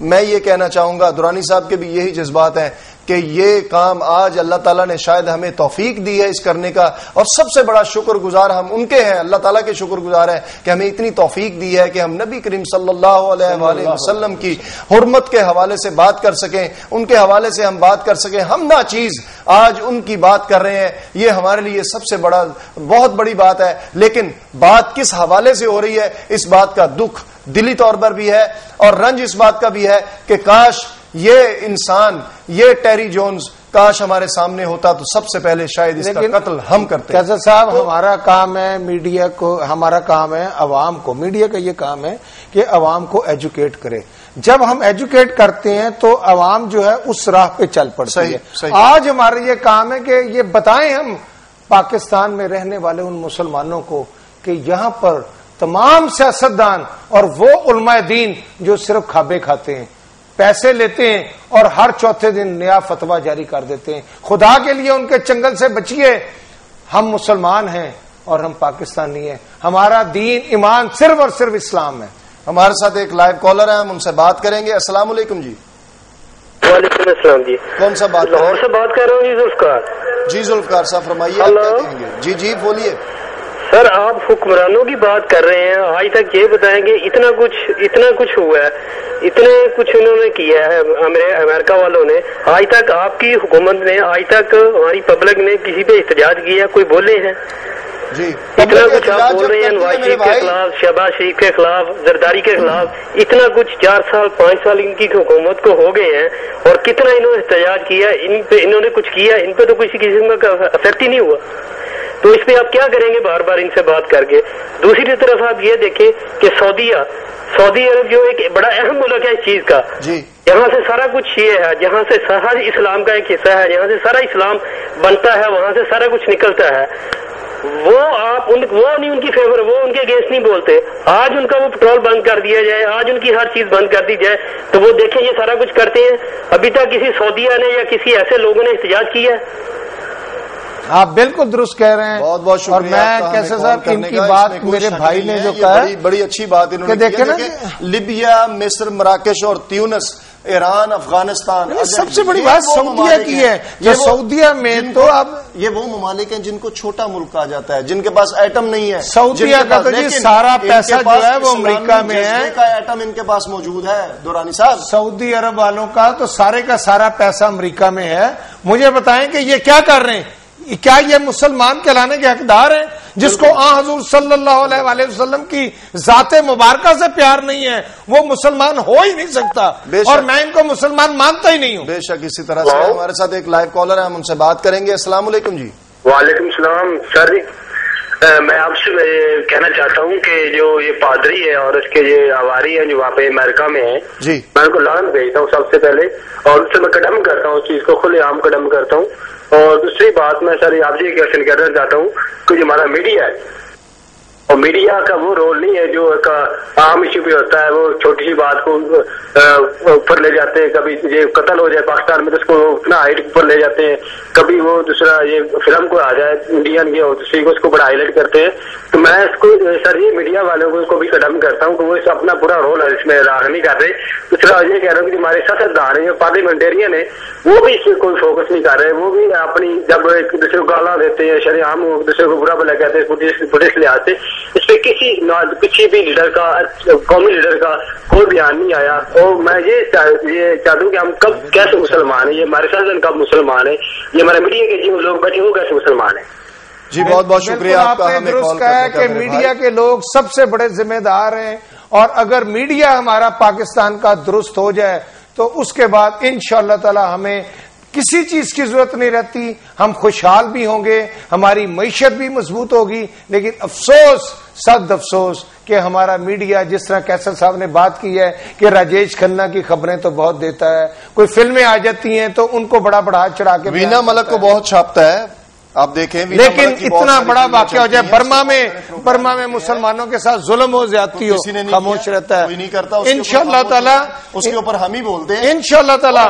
Speaker 2: میں یہ کہنا چاہوں گا درانی صاحب کے بھی یہی جذبات ہیں کہ یہ کام آج اللہ تعالیٰ نے شاید ہمیں توفیق دی ہے اس کرنے کا، اور سب سے بڑا شکر گزار ہم ان کے ہیں، اللہ تعالیٰ کے شکر گزار ہیں کہ ہمیں اتنی توفیق دی ہے کہ ہم نبی کریم صلی اللہ علیہ وآلہ وسلم کی حرمت کے حوالے سے بات کر سکیں، ان کے حوالے سے ہم بات کر سکیں. ہم نہ چیز آج ان کی بات کر رہے ہیں، یہ ہمارے لیے سب سے بہت بڑی بات ہے. لیکن بات کس حوالے سے ہو رہی ہے، اس بات کا دکھ دلی طور پر بھی ہے اور رنج اس بات کا بھی ہے کہ کاش یہ انسان، یہ ٹیری جونز کاش ہمارے سامنے ہوتا تو سب سے پہلے شاید اس کا قتل ہم کرتے.
Speaker 3: قاضی صاحب، ہمارا کام ہے میڈیا کو، ہمارا کام ہے عوام کو، میڈیا کا یہ کام ہے کہ عوام کو ایجوکیٹ کرے. جب ہم ایجوکیٹ کرتے ہیں تو عوام جو ہے اس راہ پہ چل پڑتی ہے. آج ہمارا یہ کام ہے کہ یہ بتائیں ہم پاکستان میں رہنے والے ان مسلمانوں کو کہ یہاں پر تمام سیاستدان اور وہ علماء دین جو صرف کھابے کھاتے ہیں، پیسے لیتے ہیں اور ہر چوتھے دن نیا فتویٰ جاری کر دیتے ہیں. خدا کے لیے ان کے چنگل سے بچیے. ہم مسلمان ہیں اور ہم پاکستانی ہیں. ہمارا دین ایمان صرف اور صرف اسلام ہے.
Speaker 2: ہمارے ساتھ ایک لائیو کالر ہے، ہم ان سے بات کریں گے. السلام علیکم جی.
Speaker 14: وعلیکم السلام جی.
Speaker 2: کون سا بات؟
Speaker 14: لاہور سے بات کر رہا ہوں جی. ذوالفقار
Speaker 2: جی. ذوالفقار صاحب فرمائیے، آپ کیا کہیں گے؟ جی بولیے.
Speaker 14: سر، آپ حکمرانوں کی بات کر رہے ہیں، آج تک یہ بتائیں گے اتنا کچھ ہوا ہے، اتنے کچھ انہوں نے کیا ہے امریکہ والوں نے. آج تک آپ کی حکومت نے، آج تک ہماری پبلک نے کسی پہ احتجاج کیا، کوئی بولے ہیں؟ اتنا کچھ آپ بول رہے ہیں نواز شریف کے خلاف، شہباز شریف کے خلاف، زرداری کے خلاف، اتنا کچھ 4 سال 5 سال ان کی حکومت کو ہو گئے ہیں، اور کتنا انہوں نے احتجاج کیا، انہوں نے کچھ کیا، ان پہ تو کسی قسم کا افیکٹ ہی نہیں ہوا. تو اس پہ آپ کیا کریں گے بار بار ان سے بات کر کے؟ دوسری طرف آپ یہ دیکھیں کہ سعودی عرب جو ایک بڑا اہم ملک ہے اس چیز کا، یہاں سے سارا کچھ شیعہ ہے، جہاں سے سارا اسلام کا ایک حصہ ہے، یہاں سے سارا اسلام بنتا ہے، وہاں سے سارا کچھ نکلتا ہے. وہ نہیں ان کی فیور، وہ ان کے اگینسٹ نہیں بولتے. آج ان کا وہ پٹرول بند کر دیا جائے، آج ان کی ہر چیز بند کر دی جائے تو وہ دیکھیں یہ سارا کچھ کرتے ہیں. ابھی تک کسی سعودیہ نے یا کسی ایسے لوگوں نے احتجاج کیا ہے؟
Speaker 3: آپ بالکل درست کہہ رہے ہیں.
Speaker 2: بہت بہت شکریہ.
Speaker 3: اور میں کیسے صاحب ان کی بات میرے بھائی نے جو کہا
Speaker 2: بڑی اچھی بات انہوں نے
Speaker 3: دیکھیں نا،
Speaker 2: لیبیا، مصر، مراکش اور تیونس، ایران، افغانستان،
Speaker 3: سب سے بڑی بات سعودیہ کی ہے. جو سعودیہ میں تو اب
Speaker 2: یہ وہ ممالک ہیں جن کو چھوٹا ملک کہا جاتا ہے، جن کے پاس ایٹم نہیں ہے.
Speaker 3: سعودیہ کا تو جی سارا پیسہ جو ہے وہ امریکہ میں ہے،
Speaker 2: ایٹم ان کے پاس موجود ہے. دورانی صاحب،
Speaker 3: سعودی عرب والوں کا تو سارے کا سارا پیسہ امریکہ میں ہے. مجھے بتائیں کہ یہ کیا کر رہے ہیں؟ کیا یہ مسلمان کہلانے کے حقدار ہیں؟ جس کو حضور صلی اللہ علیہ وآلہ وسلم کی ذات مبارکہ سے پیار نہیں ہے وہ مسلمان ہو ہی نہیں سکتا، اور میں ان کو مسلمان مانتا ہی نہیں ہوں.
Speaker 2: بے شک. اسی طرح سے ہمارے ساتھ ایک لائیو کالر ہے، ہم ان سے بات کریں گے. السلام علیکم جی.
Speaker 15: وعلیکم السلام سر. میں آپ سے کہنا چاہتا ہوں کہ جو یہ پادری ہے اور اس کے یہ آواری ہیں جو وہاں پہ امریکہ میں ہیں، میں ان کو لعنت بھیجتا ہوں سب سے پہلے، اور اس سے میں قدم کرتا ہوں، اس چیز کو کھلے عام قدم کرتا ہوں. اور دوسری بات میں سر آپ جی کوشچن کرنا چاہتا ہوں کہ جو ہمارا میڈیا ہے، اور میڈیا کا وہ رول نہیں ہے جو ایک عام ایشو پہ ہوتا ہے، وہ چھوٹی سی بات کو اوپر لے جاتے ہیں. کبھی یہ قتل ہو جائے پاکستان میں تو اس کو اتنا ہائٹ اوپر لے جاتے ہیں، کبھی وہ دوسرا یہ فلم کو آ جائے انڈین کی دوسری کو اس کو بڑا ہائی لائٹ کرتے ہیں. تو میں اس کو سر یہ میڈیا والوں کو بھی قدم کرتا ہوں کہ وہ اپنا پورا رول ہے اس میں ادا نہیں کر رہے. دوسرا یہ کہہ رہا ہوں کہ ہمارے سیاستدان ہیں، پارلیمنٹرین ہیں، وہ بھی اس پہ کوئی فوکس نہیں کر رہے. وہ بھی اپنی جب ایک دوسرے کو گالاں دیتے ہیں، شرح عام ایک دوسرے کو برا بلا کہتے ہیں پولیس لحاظ سے، اس پہ کسی بھی لیڈر کا، قومی لیڈر کا کوئی بیان نہیں آیا. اور میں یہ چاہتا ہوں کہ ہم کب کیسے مسلمان ہیں، یہ ہمارے ساتھ کب مسلمان ہیں، یہ ہمارے میڈیا کے جو لوگ بیٹھے وہ کیسے مسلمان ہیں.
Speaker 2: جی بہت بہت شکریہ آپ کا.
Speaker 3: ہمیں درست کہا ہے کہ میڈیا کے لوگ سب سے بڑے ذمہ دار ہیں، اور اگر میڈیا ہمارا پاکستان کا درست ہو جائے تو اس کے بعد انشاءاللہ تعالی ہمیں کسی چیز کی ضرورت نہیں رہتی، ہم خوشحال بھی ہوں گے، ہماری معیشت بھی مضبوط ہوگی. لیکن افسوس، صد افسوس کہ ہمارا میڈیا، جس طرح کیسر صاحب نے بات کی ہے کہ راجیش کھنہ کی خبریں تو بہت دیتا ہے، کوئی فلمیں آ جاتی ہیں تو ان کو بڑا بڑا چڑھا کے
Speaker 2: وینا ملک کو بہت چھاپتا ہے، آپ دیکھیں.
Speaker 3: لیکن اتنا بڑا واقعہ ہو جائے برما میں مسلمانوں کے ساتھ ظلم ہو جاتی ہو، خاموش رہتا ہے. انشاءاللہ تعالیٰ
Speaker 2: اس کے اوپر ہم ہی بولتے ہیں.
Speaker 3: انشاءاللہ تعالیٰ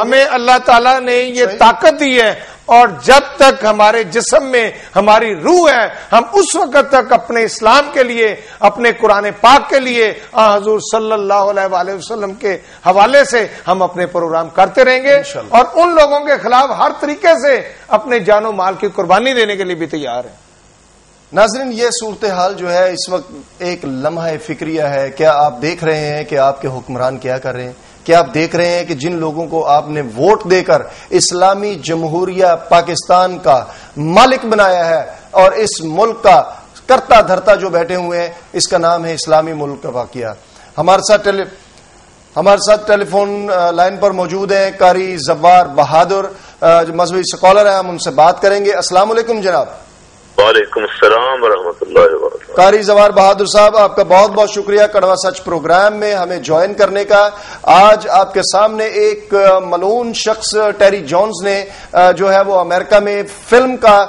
Speaker 3: ہمیں اللہ تعالیٰ نے یہ طاقت دی ہے، اور جب تک ہمارے جسم میں ہماری روح ہے ہم اس وقت تک اپنے اسلام کے لیے، اپنے قرآن پاک کے لیے، حضور صلی اللہ علیہ وآلہ وسلم کے حوالے سے ہم اپنے پروگرام کرتے رہیں گے، اور ان لوگوں کے خلاف ہر طریقے سے اپنے جان و مال کی قربانی دینے کے لیے بھی تیار ہیں.
Speaker 2: ناظرین، یہ صورتحال جو ہے اس وقت ایک لمحہ فکریہ ہے. کیا آپ دیکھ رہے ہیں کہ آپ کے حکمران کیا کر رہے ہیں؟ کیا آپ دیکھ رہے ہیں کہ جن لوگوں کو آپ نے ووٹ دے کر اسلامی جمہوریہ پاکستان کا مالک بنایا ہے اور اس ملک کا کرتا دھرتا جو بیٹھے ہوئے ہیں، اس کا نام ہے اسلامی ملک کا واقعہ. ہمارے ساتھ ٹیلی فون لائن پر موجود ہیں قاری زوار بہادر، مذہبی اسکالر ہیں، ہم ان سے بات کریں گے. السلام علیکم جناب.
Speaker 16: وعلیکم السلام ورحمۃ اللہ وبرکاتہ.
Speaker 2: قاری زوار بہادر صاحب، آپ کا بہت بہت شکریہ کڑوا سچ پروگرام میں ہمیں جوائن کرنے کا. آج آپ کے سامنے ایک ملعون شخص ٹیری جونز نے جو ہے وہ امریکہ میں فلم کا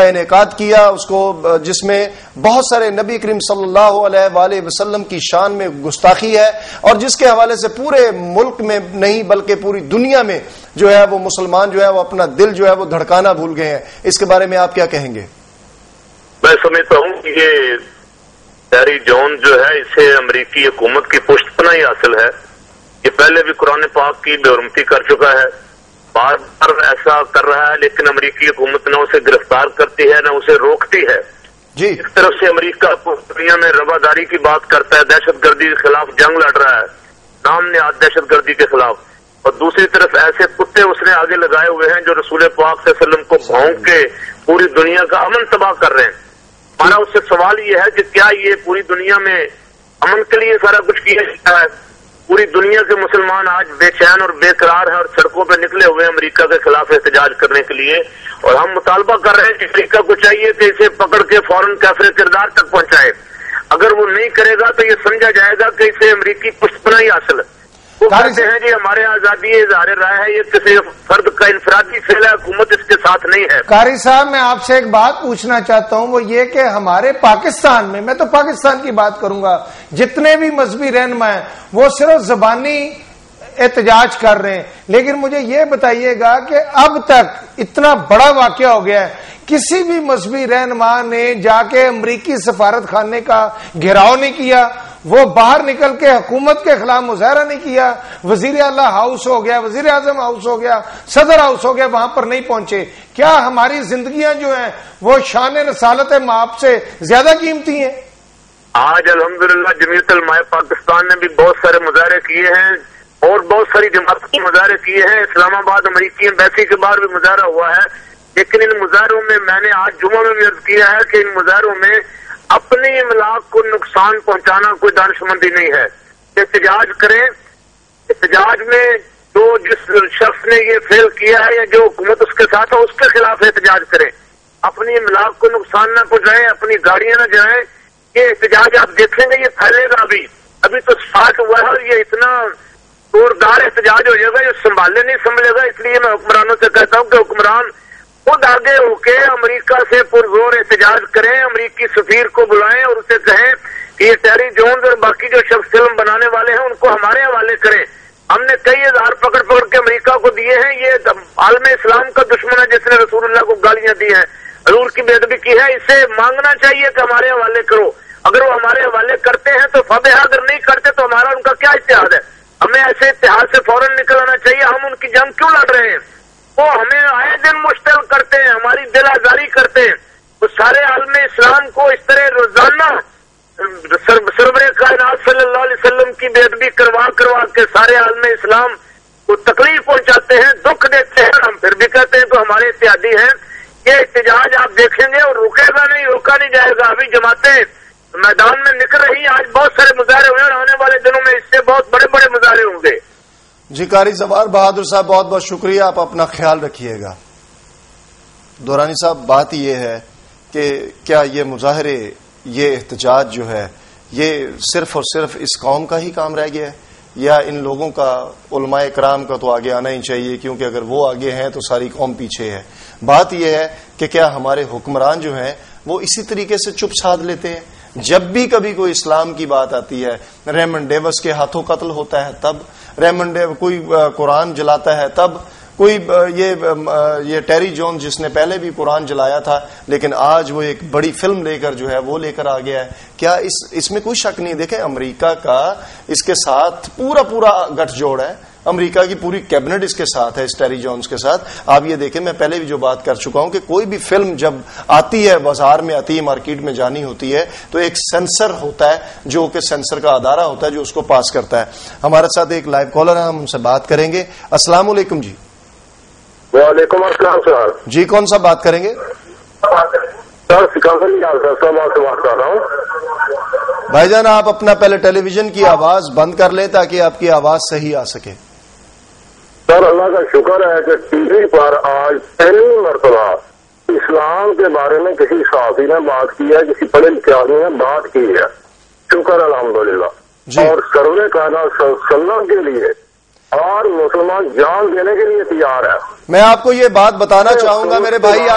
Speaker 2: انعقاد کیا، اس کو جس میں بہت سارے نبی کریم صلی اللہ علیہ وآلہ وسلم کی شان میں گستاخی ہے، اور جس کے حوالے سے پورے ملک میں نہیں بلکہ پوری دنیا میں جو ہے وہ مسلمان جو ہے وہ اپنا دل جو ہے وہ دھڑکانا بھول گئے ہیں. اس کے بارے میں آپ کیا کہیں گے؟
Speaker 16: میں سمجھتا ہوں کہ یہ ٹیری جون جو ہے اسے امریکی حکومت کی پشت پناہی حاصل ہے. یہ پہلے بھی قرآن پاک کی بے حرمتی کر چکا ہے، بار بار ایسا کر رہا ہے، لیکن امریکی حکومت نہ اسے گرفتار کرتی ہے نہ اسے روکتی ہے.
Speaker 2: جی،
Speaker 16: اس طرف سے امریکہ دنیا میں رواداری کی بات کرتا ہے، دہشت گردی کے خلاف جنگ لڑ رہا ہے، نام نہاد دہشت گردی کے خلاف، اور دوسری طرف ایسے کتے اس نے آگے لگائے ہوئے ہیں جو رسول پاک صلی اللہ علیہ وسلم کو بھونک کے پوری دنیا کا امن تباہ کر رہے ہیں. ہمارا اس سے سوال یہ ہے کہ کیا یہ پوری دنیا میں امن کے لیے سارا کچھ کیا جاتا ہے؟ پوری دنیا کے مسلمان آج بے چین اور بے قرار ہیں اور سڑکوں پہ نکلے ہوئے ہیں امریکہ کے خلاف احتجاج کرنے کے لیے، اور ہم مطالبہ کر رہے ہیں کہ امریکہ کو چاہیے کہ اسے پکڑ کے فوراً کیفر کردار تک پہنچائے. اگر وہ نہیں کرے گا تو یہ سمجھا جائے گا کہ اسے امریکی پشت پناہی حاصل ہے. وہ کہتے ہیں جی ہمارے آزادی اظہار رائے ہے، یہ کسی فرد کا انفرادی فعل ہے، حکومت اس کے ساتھ نہیں ہے.
Speaker 3: قاری صاحب میں آپ سے ایک بات پوچھنا چاہتا ہوں، وہ یہ کہ ہمارے پاکستان میں تو پاکستان کی بات کروں گا، جتنے بھی مذہبی رہنما ہیں وہ صرف زبانی احتجاج کر رہے ہیں، لیکن مجھے یہ بتائیے گا کہ اب تک اتنا بڑا واقعہ ہو گیا ہے، کسی بھی مذہبی رہنما نے جا کے امریکی سفارت خانے کا گھیراؤ نہیں کیا، وہ باہر نکل کے حکومت کے خلاف مظاہرہ نہیں کیا، وزیر اعلیٰ ہاؤس ہو گیا، وزیر اعظم ہاؤس ہو گیا، صدر ہاؤس ہو گیا، وہاں پر نہیں پہنچے. کیا ہماری زندگیاں جو ہیں وہ شان رسالت مآب سے زیادہ قیمتی ہیں؟
Speaker 16: آج الحمدللہ جمعیت علماء پاکستان نے بھی بہت سارے مظاہرے کیے ہیں اور بہت ساری جماعتوں کے مظاہرے کیے ہیں. اسلام آباد امریکی ایمبیسی کے باہر بھی مظاہرہ ہوا ہے، لیکن ان مظاہروں میں نے آج جمعہ میں بھی عرض کیا ہے کہ ان مظاہروں میں اپنی املاک کو نقصان پہنچانا کوئی دانشمندی نہیں ہے. احتجاج کریں، احتجاج میں جو جس شخص نے یہ فیل کیا ہے یا جو حکومت اس کے ساتھ ہے اس کے خلاف احتجاج کریں، اپنی املاک کو نقصان نہ پہنچائیں، اپنی گاڑیاں نہ جلائیں. یہ احتجاج آپ دیکھیں گے یہ پھیلے گا. ابھی تو اسٹارٹ ہوا ہے اور یہ اتنا زوردار احتجاج ہو جائے گا یہ سنبھالنے نہیں سنبھلے گا. اس لیے میں حکمرانوں سے کہتا ہوں کہ حکمران خود آگے ہو کے امریکہ سے پرزور احتجاج کریں، امریکی سفیر کو بلائیں اور اسے کہیں کہ یہ ٹیری جونز اور باقی جو شخص فلم بنانے والے ہیں ان کو ہمارے حوالے کریں. ہم نے کئی ہزار پکڑ کے امریکہ کو دیے ہیں. یہ عالم اسلام کا دشمن ہے جس نے رسول اللہ کو گالیاں دی ہیں، حضور کی بے ادبی کی ہے. اسے مانگنا چاہیے کہ ہمارے حوالے کرو. اگر وہ ہمارے حوالے کرتے ہیں تو فبہ، اگر نہیں کرتے تو ہمارا ان کا کیا اتحاد ہے؟ ہمیں ایسے اتحاد سے فوراً نکل آنا چاہیے. ہم ان کی جنگ کیوں لڑ رہے ہیں؟ وہ ہمیں آئے دن مشتعل کرتے ہیں، ہماری دل آزاری کرتے ہیں. وہ سارے عالم اسلام کو اس طرح روزانہ سرور کائنات صلی اللہ علیہ وسلم کی بے ادبی کروا کے سارے عالم اسلام کو تکلیف پہنچاتے ہیں، دکھ دیتے ہیں. ہم پھر بھی کہتے ہیں تو ہمارے اتحادی ہیں. یہ احتجاج آپ دیکھیں گے اور رکے گا نہیں، روکا نہیں جائے گا. ابھی جماعتیں میدان میں نکل رہی ہیں، آج بہت سارے مظاہرے ہوئے اور آنے والے دنوں میں اس سے بہت بڑے بڑے مظاہرے ہوں گے.
Speaker 2: جی قاری زوار بہادر صاحب بہت بہت شکریہ، آپ اپنا خیال رکھیے گا. دورانی صاحب بات یہ ہے کہ کیا یہ مظاہرے، یہ احتجاج جو ہے یہ صرف اور صرف اس قوم کا ہی کام رہ گیا ہے، یا ان لوگوں کا، علماء کرام کا تو آگے آنا ہی چاہیے، کیونکہ اگر وہ آگے ہیں تو ساری قوم پیچھے ہے. بات یہ ہے کہ کیا ہمارے حکمران جو ہیں وہ اسی طریقے سے چپ سادھ لیتے ہیں؟ جب بھی کبھی کوئی اسلام کی بات آتی ہے، ریمنڈ ڈیوس کے ہاتھوں قتل ہوتا ہے تب، کوئی قرآن جلاتا ہے تب، کوئی یہ ٹیری جونز جس نے پہلے بھی قرآن جلایا تھا لیکن آج وہ ایک بڑی فلم لے کر جو ہے وہ لے کر آ گیا ہے. کیا اس میں کوئی شک نہیں؟ دیکھیں امریکہ کا اس کے ساتھ پورا گٹھ جوڑ ہے، امریکہ کی پوری کیبنٹ اس کے ساتھ ہے، اس ٹیری جونز کے ساتھ. آپ یہ دیکھیں، میں پہلے بھی جو بات کر چکا ہوں کہ کوئی بھی فلم جب آتی ہے، بازار میں آتی ہے، مارکیٹ میں جانی ہوتی ہے، تو ایک سینسر ہوتا ہے جو کہ سینسر کا ادارہ ہوتا ہے جو اس کو پاس کرتا ہے. ہمارے ساتھ ایک لائیو کالر ہے، ہم ان سے بات کریں گے. السلام علیکم. جی
Speaker 15: وعلیکم السلام سر.
Speaker 2: جی کون سا بات کریں گے؟
Speaker 15: سر سکندر سے بات کر رہا ہوں.
Speaker 2: بھائی جان آپ اپنا پہلے ٹیلی ویژن کی آواز بند کر لیں تاکہ آپ کی آواز صحیح آ سکے.
Speaker 15: سر اللہ کا شکر ہے کہ ٹی وی پر آج پہلی مرتبہ اسلام کے بارے میں کسی صحافی نے بات کی ہے، کسی پڑھے لکھے آدمی نے بات کی ہے. شکر الحمدللہ. اور سرور کائنات صلی اللہ علیہ وسلم کے لیے اور مسلمان جان دینے کے لیے تیار ہے.
Speaker 2: میں آپ کو یہ بات بتانا چاہوں گا میرے بھائی،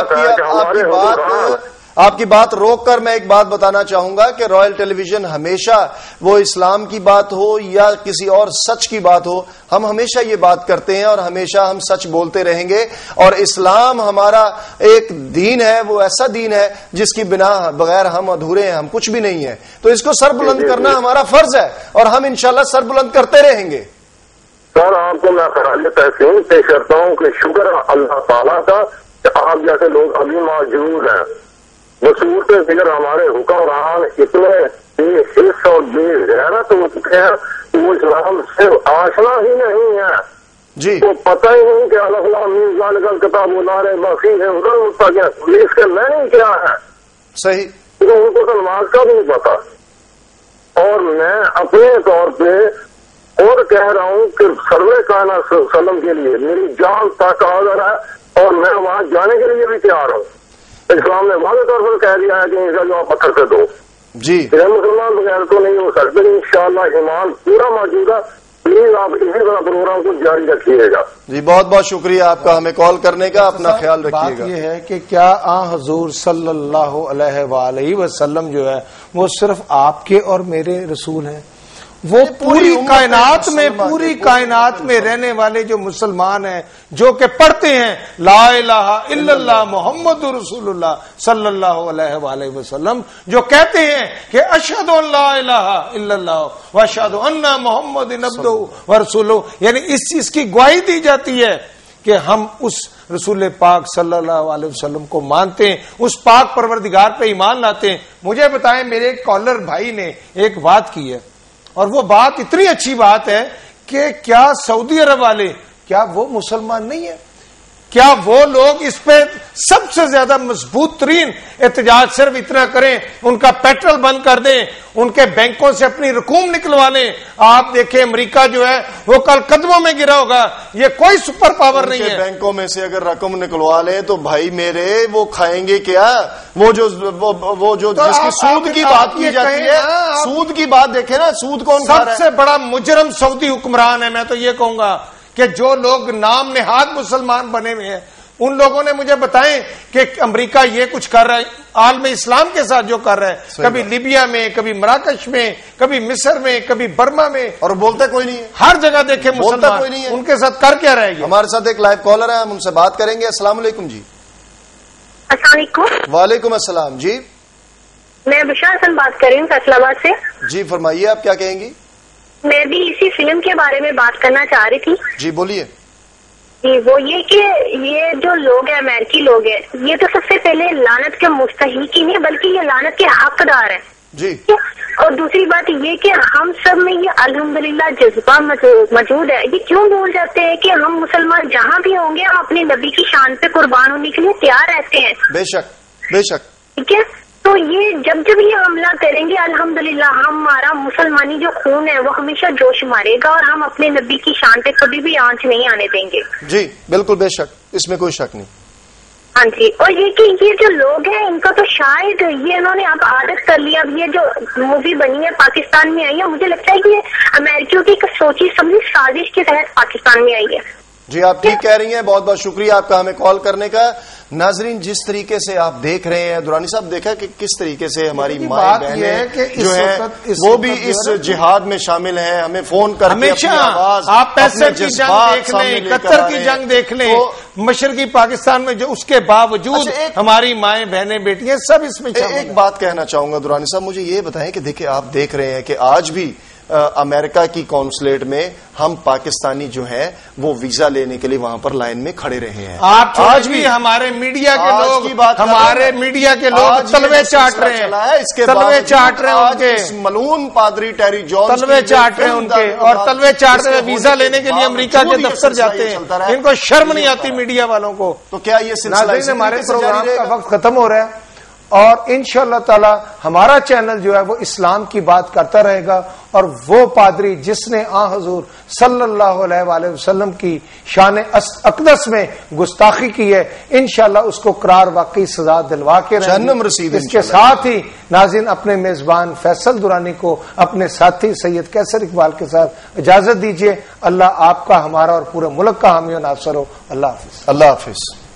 Speaker 2: آپ کی بات روک کر میں ایک بات بتانا چاہوں گا کہ رائل ٹیلی ویژن ہمیشہ وہ اسلام کی بات ہو یا کسی اور سچ کی بات ہو، ہم ہمیشہ یہ بات کرتے ہیں اور ہمیشہ ہم سچ بولتے رہیں گے. اور اسلام ہمارا ایک دین ہے، وہ ایسا دین ہے جس کی بنا بغیر ہم ادھورے ہیں، ہم کچھ بھی نہیں ہیں. تو اس کو سر بلند کرنا ہمارا فرض ہے اور ہم انشاءاللہ سر بلند کرتے رہیں گے.
Speaker 15: سر آپ کو میں خراج تحسین پیش کرتا ہوں کہ شکر اللہ تعالیٰ کا کہ آپ جیسے لوگ ابھی موجود ہیں. مصور کے فکر ہمارے حکمران اتنے بے غیرت ہو چکے ہیں کہ وہ اسلام سے آشنا ہی نہیں ہے.
Speaker 2: جی
Speaker 13: تو پتہ ہی نہیں کہ اللہ کتاب نارے باقی ہے اس کا نہیں کیا ہے
Speaker 2: صحیح،
Speaker 13: ان کو سلمان کا بھی نہیں پتا. اور میں اپنے طور پہ اور کہہ رہا ہوں کہ سروے کائنات سلم کے لیے میری جان تک حاضر ہے اور میں وہاں جانے کے لیے بھی تیار ہوں. اسلام نے واضح طور پر کہہ دیا ہے کہ ان کا جواب پتھر سے دو.
Speaker 2: جی
Speaker 13: مسلمان بغیر تو نہیں ہو سکتے. انشاءاللہ ایمان پورا موجود ہے. پلیز آپ اسی طرح پروگرام کو جاری رکھیے گا.
Speaker 2: جی بہت بہت شکریہ آپ کا ہمیں کال کرنے کا. اپنا خیال رکھیے گا.
Speaker 3: بات یہ ہے کہ کیا حضور صلی اللہ علیہ وآلہ وسلم جو ہے وہ صرف آپ کے اور میرے رسول ہیں؟ وہ پوری کائنات میں رہنے والے جو مسلمان ہیں جو کہ پڑھتے ہیں لا الہ الا اللہ محمد رسول اللہ صلی اللہ علیہ وآلہ وسلم، جو کہتے ہیں کہ اشہد ان لا الہ الا اللہ واشہد ان محمد عبدہ ورسولہ، یعنی اس چیز کی گواہی دی جاتی ہے کہ ہم اس رسول پاک صلی اللہ علیہ وسلم کو مانتے ہیں، اس پاک پروردگار پہ ایمان لاتے ہیں. مجھے بتائیں، میرے کالر بھائی نے ایک بات کی ہے اور وہ بات اتنی اچھی بات ہے کہ کیا سعودی عرب والے کیا وہ مسلمان نہیں ہیں؟ کیا وہ لوگ اس پہ سب سے زیادہ مضبوط ترین احتجاج صرف اتنا کریں، ان کا پیٹرول بند کر دیں، ان کے بینکوں سے اپنی رقوم نکلوا لیں؟ آپ دیکھیں امریکہ جو ہے وہ کل قدموں میں گرا ہوگا. یہ کوئی سپر پاور نہیں ہے.
Speaker 2: بینکوں میں سے اگر رقم نکلوا لیں تو بھائی میرے وہ کھائیں گے کیا؟ وہ جو جس کی سود کی بات کی جاتی ہے، سود کی بات دیکھیں نا، سود کون کھا رہا ہے؟
Speaker 3: سب سے بڑا مجرم سعودی حکمران ہے. میں تو یہ کہوں گا کہ جو لوگ نام نہاد مسلمان بنے ہوئے ہیں ان لوگوں نے مجھے بتائیں کہ امریکہ یہ کچھ کر رہا ہے عالم اسلام کے ساتھ جو کر رہا ہے، کبھی لیبیا میں، کبھی مراکش میں، کبھی مصر میں، کبھی برما میں،
Speaker 2: اور بولتا کوئی نہیں ہے.
Speaker 3: ہر جگہ دیکھیں مسلمان
Speaker 2: کوئی نہیں ہے.
Speaker 3: ان کے ساتھ کر کیا رہے گی؟
Speaker 2: ہمارے ساتھ ایک لائیو کالر ہے، ہم ان سے بات کریں گے. السلام علیکم. جی
Speaker 17: السلام علیکم.
Speaker 2: وعلیکم السلام. جی
Speaker 17: میں بشرا حسن بات کر رہی ہوں فیصل آباد سے.
Speaker 2: جی فرمائیے، آپ کیا کہیں گی؟
Speaker 17: میں بھی اسی فلم کے بارے میں بات کرنا چاہ رہی تھی.
Speaker 2: جی بولیے.
Speaker 17: جی وہ یہ کہ یہ جو لوگ ہیں امریکی لوگ ہیں، یہ تو سب سے پہلے لعنت کے مستحق ہی نہیں بلکہ یہ لعنت کے حقدار ہیں.
Speaker 2: جی
Speaker 17: اور دوسری بات یہ کہ ہم سب میں یہ الحمدللہ جذبہ موجود ہے. یہ کیوں بھول جاتے ہیں کہ ہم مسلمان جہاں بھی ہوں گے ہم اپنے نبی کی شان پہ قربان ہونے کے لیے تیار رہتے ہیں.
Speaker 2: بے شک بے شک.
Speaker 17: ٹھیک ہے، تو یہ جب یہ حملہ کریں گے الحمدللہ ہمارا مسلمانی جو خون ہے وہ ہمیشہ جوش مارے گا اور ہم اپنے نبی کی شان پہ کبھی بھی آنچ نہیں آنے دیں گے.
Speaker 2: جی بالکل بے شک، اس میں کوئی شک نہیں.
Speaker 17: ہاں جی. اور یہ کہ یہ جو لوگ ہیں ان کا تو شاید یہ انہوں نے اب عادت کر لیا. اب یہ جو مووی بنی ہے پاکستان میں آئی ہے، مجھے لگتا ہے کہ یہ امریکیوں کی ایک سوچی سمجھی سازش کے تحت پاکستان میں آئی ہے.
Speaker 2: جی آپ ٹھیک کہہ رہی ہیں. بہت بہت شکریہ آپ کا ہمیں کال کرنے کا. ناظرین جس طریقے سے آپ دیکھ رہے ہیں، درانی صاحب دیکھا کہ کس طریقے سے ہماری مائیں بہنیں جو ہیں وہ بھی اس جہاد میں شامل ہیں. ہمیں فون کر کے اپنی آواز،
Speaker 3: آپ پیسے کی جنگ دیکھ لیں، قطر کی جنگ دیکھ لیں، مشرقی پاکستان میں جو اس کے باوجود ہماری مائیں بہنیں بیٹیاں سب اس میں شامل ہیں.
Speaker 2: ایک بات کہنا چاہوں گا درانی صاحب، مجھے یہ بتائیں کہ دیکھیں آپ دیکھ رہے ہیں کہ آج بھی امریکہ کی قونصلیٹ میں ہم پاکستانی جو ہیں وہ ویزا لینے کے لیے وہاں پر لائن میں کھڑے رہے ہیں.
Speaker 3: آپ آج بھی ہمارے میڈیا کے لوگ تلوے چاٹ رہے ہیں،
Speaker 2: اس کے
Speaker 3: تلوے چاٹ رہے ہیں ان کے
Speaker 2: ملعون پادری ٹیری جونز
Speaker 3: تلوے چاٹ رہے ہیں ان کے، اور تلوے چاٹتے ہوئے ویزا لینے کے لیے امریکہ کے دفتر جاتے ہیں. ان کو شرم نہیں آتی میڈیا والوں کو.
Speaker 2: تو کیا یہ سلسلہ
Speaker 3: ہمارے پروگرام کا وقت ختم ہو رہا ہے اور انشاءاللہ تعالی ہمارا چینل جو ہے وہ اسلام کی بات کرتا رہے گا. اور وہ پادری جس نے حضور صلی اللہ علیہ وآلہ وسلم کی شان اقدس میں گستاخی کی ہے، انشاءاللہ اس کو قرار واقعی سزا دلوا کے
Speaker 2: جہنم رسید.
Speaker 3: اس کے ساتھ ہی ناظرین اپنے میزبان فیصل درانی کو اپنے ساتھی سید کیسر اقبال کے ساتھ اجازت دیجیے. اللہ آپ کا، ہمارا اور پورے ملک کا حامی و ناصر ہو. اللہ حافظ.
Speaker 2: اللہ حافظ.